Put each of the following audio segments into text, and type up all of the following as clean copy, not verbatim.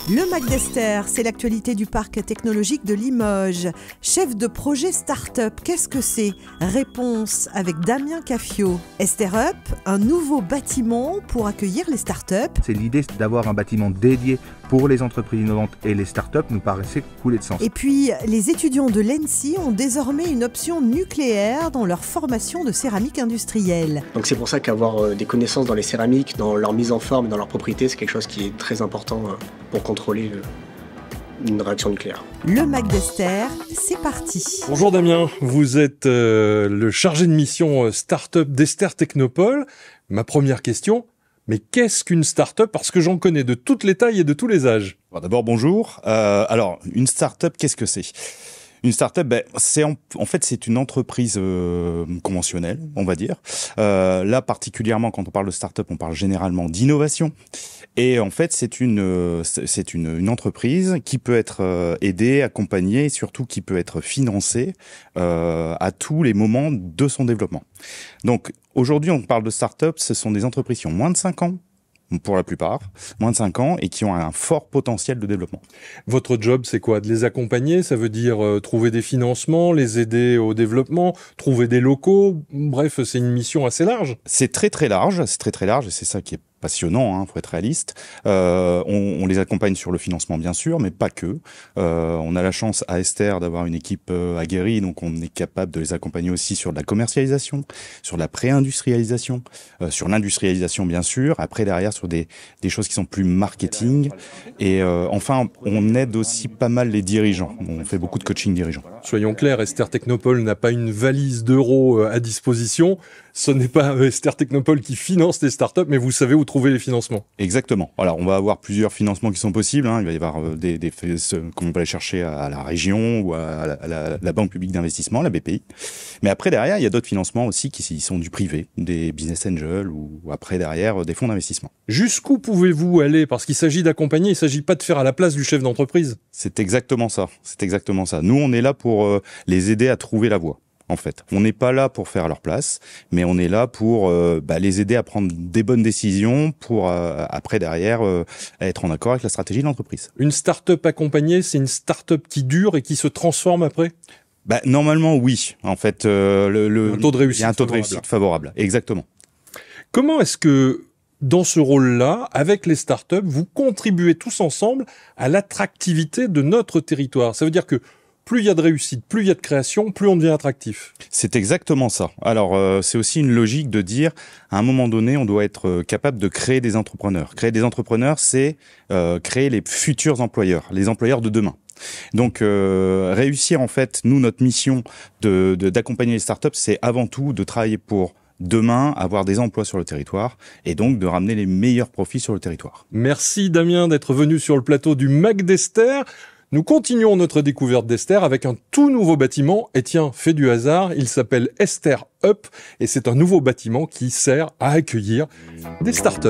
Le MAC d'Esther, c'est l'actualité du parc technologique de Limoges. Chef de projet start-up, qu'est-ce que c'est? Réponse avec Damien Caffio. Esther Up, un nouveau bâtiment pour accueillir les start-up. C'est l'idée d'avoir un bâtiment dédié pour les entreprises innovantes et les start-up nous paraissait couler de sens. Et puis, les étudiants de l'ENSI ont désormais une option nucléaire dans leur formation de céramique industrielle. Donc c'est pour ça qu'avoir des connaissances dans les céramiques, dans leur mise en forme et dans leur propriété, c'est quelque chose qui est très important pour contrôler une réaction nucléaire. Le MAC d'Esther, c'est parti. Bonjour Damien, vous êtes le chargé de mission start-up d'Esther Technopole. Ma première question, mais qu'est-ce qu'une start-up? Parce que j'en connais de toutes les tailles et de tous les âges. Bon, d'abord, bonjour. Alors, une start-up, qu'est-ce que c'est? Une start-up, c'est en fait c'est une entreprise conventionnelle, on va dire. Là, particulièrement, quand on parle de start-up, on parle généralement d'innovation. Et en fait, c'est une entreprise qui peut être aidée, accompagnée, et surtout qui peut être financée à tous les moments de son développement. Donc, aujourd'hui, on parle de start-up, ce sont des entreprises qui ont moins de 5 ans, pour la plupart, moins de 5 ans, et qui ont un fort potentiel de développement. Votre job, c'est quoi? De les accompagner? Ça veut dire trouver des financements, les aider au développement, trouver des locaux? Bref, c'est une mission assez large. C'est très large, et c'est ça qui est passionnant, faut être réaliste. On les accompagne sur le financement, bien sûr, mais pas que. On a la chance à Esther d'avoir une équipe aguerrie, donc on est capable de les accompagner aussi sur de la commercialisation, sur de la pré-industrialisation, sur l'industrialisation, bien sûr. Après, derrière, sur des choses qui sont plus marketing. Et enfin, on aide aussi pas mal les dirigeants. On fait beaucoup de coaching dirigeants. Soyons clairs, Esther Technopole n'a pas une valise d'euros à disposition. Ce n'est pas Esther Technopole qui finance les startups, mais vous savez où trouver les financements. Exactement. Alors, on va avoir plusieurs financements qui sont possibles. Il va y avoir comme on peut aller chercher à la région ou à la Banque publique d'investissement, la BPI. Mais après, derrière, il y a d'autres financements aussi qui sont du privé, des business angels ou après, derrière, des fonds d'investissement. Jusqu'où pouvez-vous aller? Parce qu'il s'agit d'accompagner, il ne s'agit pas de faire à la place du chef d'entreprise. C'est exactement ça. Nous, on est là pour les aider à trouver la voie. En fait, on n'est pas là pour faire leur place, mais on est là pour les aider à prendre des bonnes décisions pour après derrière être en accord avec la stratégie de l'entreprise. Une start-up accompagnée, c'est une start-up qui dure et qui se transforme après? Normalement oui. En fait, un taux de réussite. Il y a un taux de réussite favorable. Exactement. Comment est-ce que dans ce rôle-là, avec les startups, vous contribuez tous ensemble à l'attractivité de notre territoire? Ça veut dire que plus il y a de réussite, plus il y a de création, plus on devient attractif. C'est exactement ça. Alors, c'est aussi une logique de dire, à un moment donné, on doit être capable de créer des entrepreneurs. Créer des entrepreneurs, c'est créer les futurs employeurs, les employeurs de demain. Donc, réussir, en fait, nous, notre mission d'accompagner les startups, c'est avant tout de travailler pour demain, avoir des emplois sur le territoire et donc de ramener les meilleurs profits sur le territoire. Merci Damien d'être venu sur le plateau du MAC d'Esther. Nous continuons notre découverte d'Esther avec un tout nouveau bâtiment. Et tiens, fait du hasard, il s'appelle Esther Up et c'est un nouveau bâtiment qui sert à accueillir des startups.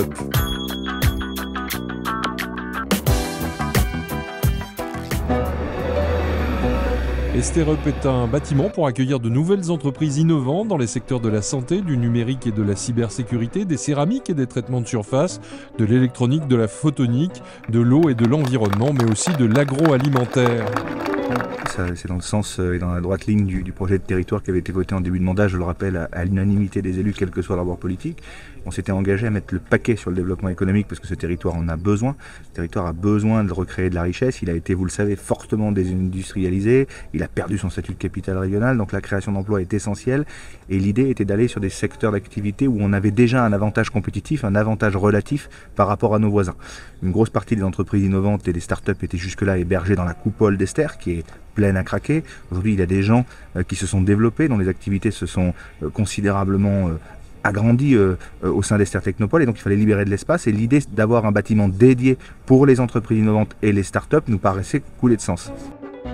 Esther Up est un bâtiment pour accueillir de nouvelles entreprises innovantes dans les secteurs de la santé, du numérique et de la cybersécurité, des céramiques et des traitements de surface, de l'électronique, de la photonique, de l'eau et de l'environnement, mais aussi de l'agroalimentaire. C'est dans le sens et dans la droite ligne du projet de territoire qui avait été voté en début de mandat, je le rappelle, à l'unanimité des élus, quel que soit leur bord politique. On s'était engagé à mettre le paquet sur le développement économique parce que ce territoire en a besoin. Ce territoire a besoin de recréer de la richesse. Il a été, vous le savez, fortement désindustrialisé. Il a perdu son statut de capitale régionale, donc la création d'emplois est essentielle. Et l'idée était d'aller sur des secteurs d'activité où on avait déjà un avantage compétitif, un avantage relatif par rapport à nos voisins. Une grosse partie des entreprises innovantes et des startups étaient jusque-là hébergées dans la coupole d'Esther, qui est pleine à craquer. Aujourd'hui, il y a des gens qui se sont développés, dont les activités se sont considérablement agrandies au sein d'Esther Technopole, et donc il fallait libérer de l'espace. Et l'idée d'avoir un bâtiment dédié pour les entreprises innovantes et les startups nous paraissait couler de sens.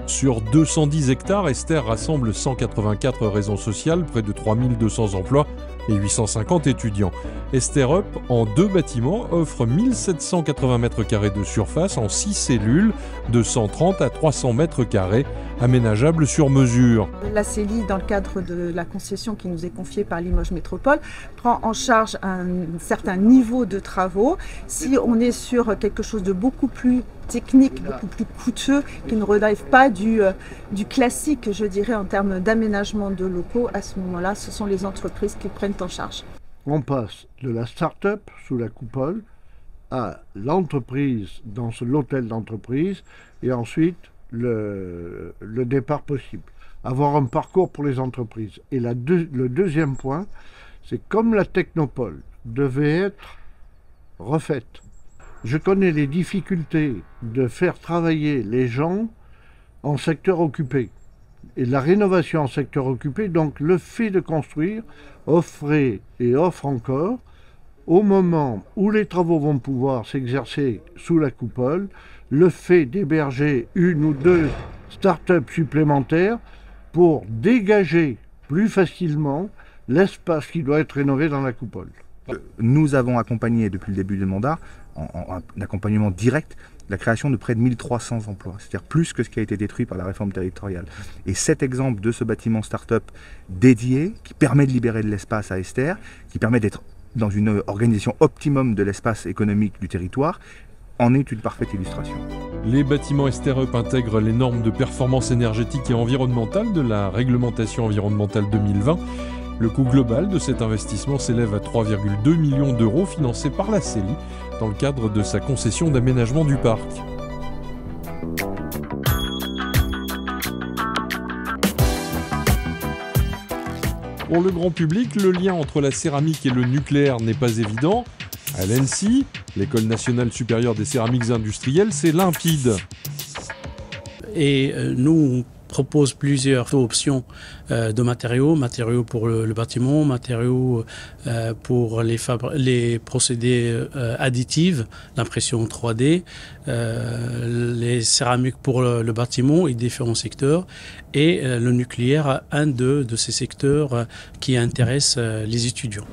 Sur 210 hectares, Esther rassemble 184 raisons sociales, près de 3200 emplois et 850 étudiants. Esther Up, en 2 bâtiments, offre 1780 m² de surface en 6 cellules de 130 à 300 m², aménageables sur mesure. La CELI, dans le cadre de la concession qui nous est confiée par Limoges Métropole, prend en charge un certain niveau de travaux. Si on est sur quelque chose de beaucoup plus techniques, beaucoup plus coûteux, qui ne relèvent pas du classique, je dirais, en termes d'aménagement de locaux. À ce moment-là, ce sont les entreprises qui prennent en charge. On passe de la start-up sous la coupole à l'entreprise dans l'hôtel d'entreprise et ensuite le départ possible. Avoir un parcours pour les entreprises. Et le deuxième point, c'est comme la technopole devait être refaite. Je connais les difficultés de faire travailler les gens en secteur occupé. Et la rénovation en secteur occupé, donc le fait de construire, offrait et offre encore, au moment où les travaux vont pouvoir s'exercer sous la coupole, le fait d'héberger une ou deux start-up supplémentaires pour dégager plus facilement l'espace qui doit être rénové dans la coupole. Nous avons accompagné depuis le début du mandat, en accompagnement direct, la création de près de 1300 emplois, c'est-à-dire plus que ce qui a été détruit par la réforme territoriale. Et cet exemple de ce bâtiment start-up dédié, qui permet de libérer de l'espace à Esther, qui permet d'être dans une organisation optimum de l'espace économique du territoire, en est une parfaite illustration. Les bâtiments Esther Up intègrent les normes de performance énergétique et environnementale de la réglementation environnementale 2020. Le coût global de cet investissement s'élève à 3,2 millions d'euros financés par la CELI dans le cadre de sa concession d'aménagement du parc. Pour le grand public, le lien entre la céramique et le nucléaire n'est pas évident. À l'ENSI, l'École nationale supérieure des céramiques industrielles, c'est limpide. Et nous, on propose plusieurs options de matériaux pour le bâtiment, matériaux pour les procédés additifs, l'impression 3D, les céramiques pour le bâtiment et différents secteurs, et le nucléaire, un de ces secteurs qui intéressent les étudiants.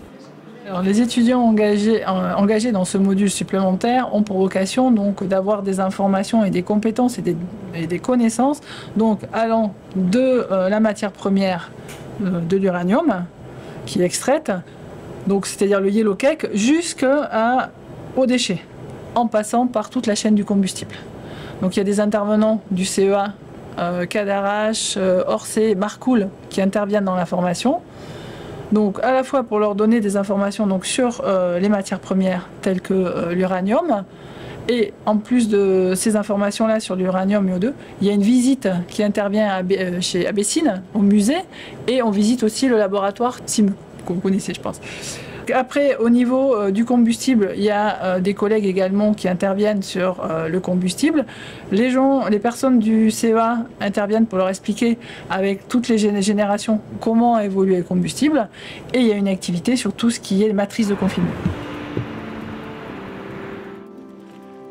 Alors, les étudiants engagés dans ce module supplémentaire ont pour vocation donc d'avoir des informations et des compétences et des connaissances donc allant de la matière première de l'uranium qui est extraite, donc c'est-à-dire le yellow cake, jusqu'aux déchets, en passant par toute la chaîne du combustible. Donc il y a des intervenants du CEA, Cadarache, Orsay, Marcoule qui interviennent dans la formation. Donc à la fois pour leur donner des informations donc, sur les matières premières telles que l'uranium, et en plus de ces informations-là sur l'uranium UO2, il y a une visite qui intervient chez Bessines, au musée, et on visite aussi le laboratoire CIM, que vous connaissez je pense. Après, au niveau du combustible, il y a des collègues également qui interviennent sur le combustible. Les personnes du CEA interviennent pour leur expliquer avec toutes les générations comment évoluer le combustible. Et il y a une activité sur tout ce qui est matrice de confinement.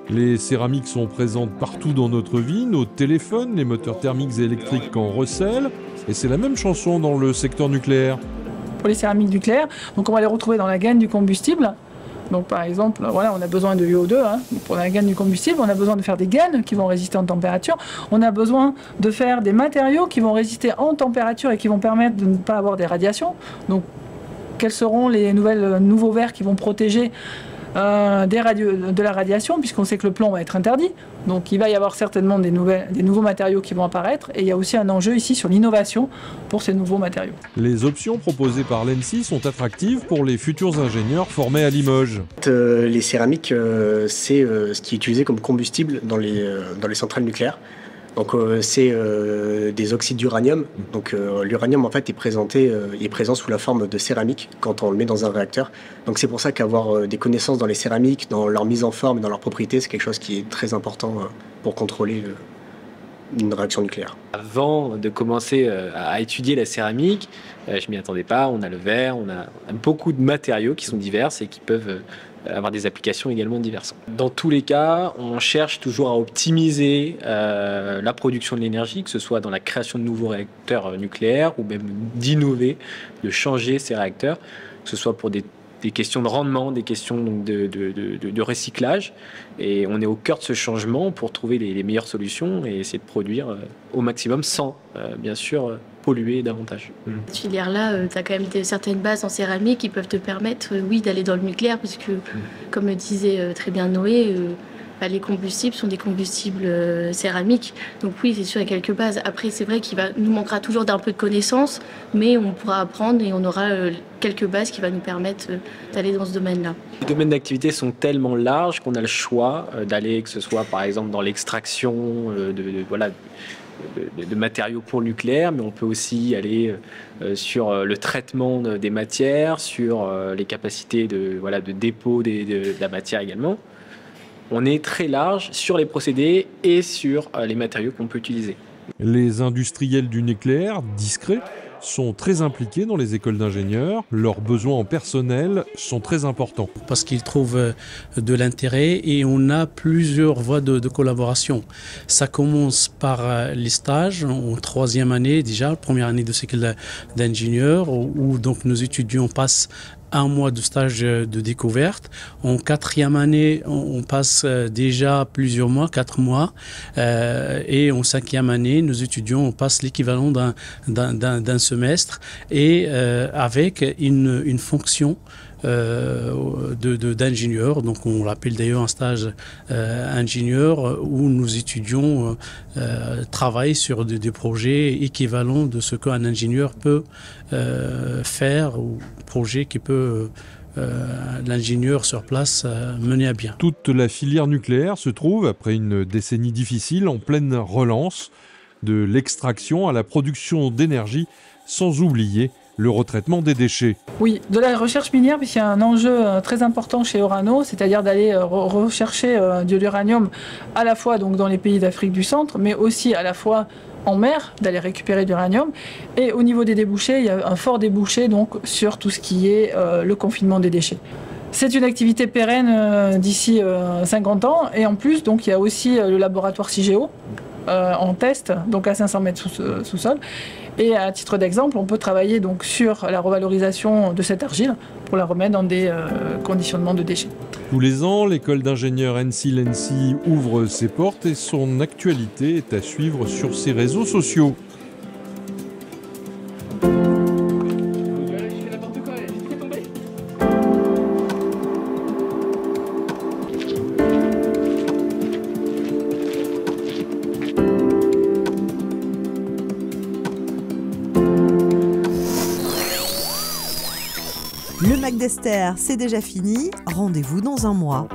Les céramiques sont présentes partout dans notre vie, nos téléphones, les moteurs thermiques et électriques qu'en recèlent. Et c'est la même chanson dans le secteur nucléaire. Pour les céramiques nucléaires, donc on va les retrouver dans la gaine du combustible. Donc par exemple, voilà, on a besoin de UO2 pour la gaine du combustible, on a besoin de faire des gaines qui vont résister en température, on a besoin de faire des matériaux qui vont résister en température et qui vont permettre de ne pas avoir des radiations. Donc quels seront les nouveaux verres qui vont protéger de la radiation, puisqu'on sait que le plomb va être interdit. Donc il va y avoir certainement des nouveaux matériaux qui vont apparaître, et il y a aussi un enjeu ici sur l'innovation pour ces nouveaux matériaux. Les options proposées par l'ENSI sont attractives pour les futurs ingénieurs formés à Limoges. Les céramiques, c'est ce qui est utilisé comme combustible dans les centrales nucléaires. Donc c'est des oxydes d'uranium. Donc l'uranium en fait est présent sous la forme de céramique quand on le met dans un réacteur. Donc c'est pour ça qu'avoir des connaissances dans les céramiques, dans leur mise en forme et dans leurs propriétés, c'est quelque chose qui est très important pour contrôler une réaction nucléaire. Avant de commencer à étudier la céramique, je m'y attendais pas. On a le verre, on a beaucoup de matériaux qui sont divers et qui peuvent avoir des applications également diverses. Dans tous les cas, on cherche toujours à optimiser la production de l'énergie, que ce soit dans la création de nouveaux réacteurs nucléaires ou même d'innover, de changer ces réacteurs, que ce soit pour des questions de rendement, des questions donc, de recyclage. Et on est au cœur de ce changement pour trouver les meilleures solutions et essayer de produire au maximum sans, bien sûr, polluer davantage. Cette filière-là, tu as quand même certaines bases en céramique qui peuvent te permettre, oui, d'aller dans le nucléaire, puisque, comme le disait très bien Noé, les combustibles sont des combustibles céramiques. Donc oui, c'est sûr, il y a quelques bases. Après, c'est vrai qu'il nous manquera toujours d'un peu de connaissances, mais on pourra apprendre et on aura quelques bases qui vont nous permettre d'aller dans ce domaine-là. Les domaines d'activité sont tellement larges qu'on a le choix d'aller, que ce soit par exemple dans l'extraction de matériaux pour le nucléaire, mais on peut aussi aller sur le traitement des matières, sur les capacités de dépôt de la matière également. On est très large sur les procédés et sur les matériaux qu'on peut utiliser. Les industriels du nucléaire, discrets, sont très impliqués dans les écoles d'ingénieurs. Leurs besoins en personnel sont très importants. Parce qu'ils trouvent de l'intérêt et on a plusieurs voies de collaboration. Ça commence par les stages en 3e année déjà, première année de cycle d'ingénieur, où donc nos étudiants passent 1 mois de stage de découverte. En 4e année, on passe déjà plusieurs mois, 4 mois. Et en 5e année, nos étudiants, on passe l'équivalent d'un semestre et avec une fonction d'ingénieur. Donc on l'appelle d'ailleurs un stage ingénieur où nos étudiants travaillent sur des projets équivalents de ce qu'un ingénieur peut faire ou projet qui peut l'ingénieur sur place mener à bien. Toute la filière nucléaire se trouve, après une décennie difficile, en pleine relance, de l'extraction à la production d'énergie, sans oublier le retraitement des déchets. Oui, de la recherche minière, puisqu'il y a un enjeu très important chez Orano, c'est-à-dire d'aller rechercher de l'uranium à la fois donc, dans les pays d'Afrique du Centre, mais aussi à la fois en mer, d'aller récupérer de l'uranium. Et au niveau des débouchés, il y a un fort débouché donc, sur tout ce qui est le confinement des déchets. C'est une activité pérenne d'ici 50 ans. Et en plus, donc, il y a aussi le laboratoire CIGEO en test, donc à 500 mètres sous sol. Et à titre d'exemple, on peut travailler donc sur la revalorisation de cette argile pour la remettre dans des conditionnements de déchets. Tous les ans, l'école d'ingénieurs NC-LENC ouvre ses portes et son actualité est à suivre sur ses réseaux sociaux. Le Mac d'Esther, c'est déjà fini. Rendez-vous dans un mois.